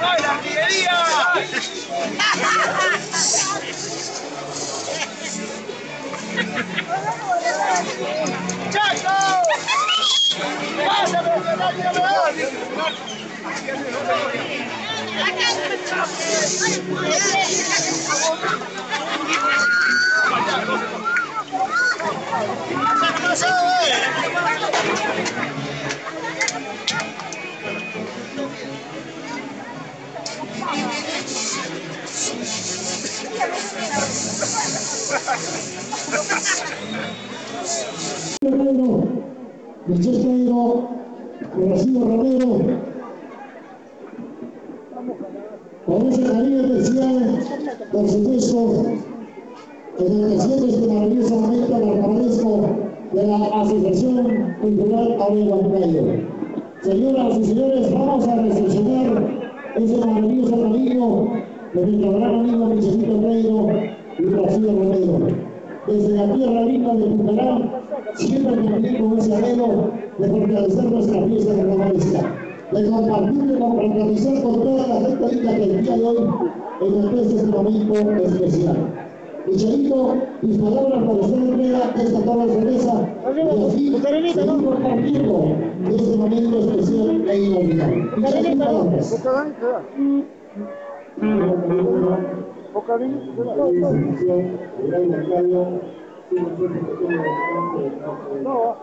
¡Ay, la artillería! ¡Chaco! ¡Pásame, que nadie me oye! Rocío Romero, con ese cariño especial, por supuesto, enalteciendo este maravilloso momento carnavalesco de la Asociación Cultural Aurelio Huancayo. Señoras y señores, vamos a recepcionar ese maravilloso cariño de nuestro gran amigo Michelito Reiro y Rocío Romero. Desde la tierra linda de Pucarán, siempre también con ese anhelo de fortalecer nuestra fiesta carnavalesca, de compartir y confraternizar con toda la gente linda que el día de hoy enaltece este momento especial. Michelito, mis palabras para usted entrega esta tabla de cerveza y así seguir compartiendo este momento especial e inolvidable. Michelito, palabras. No.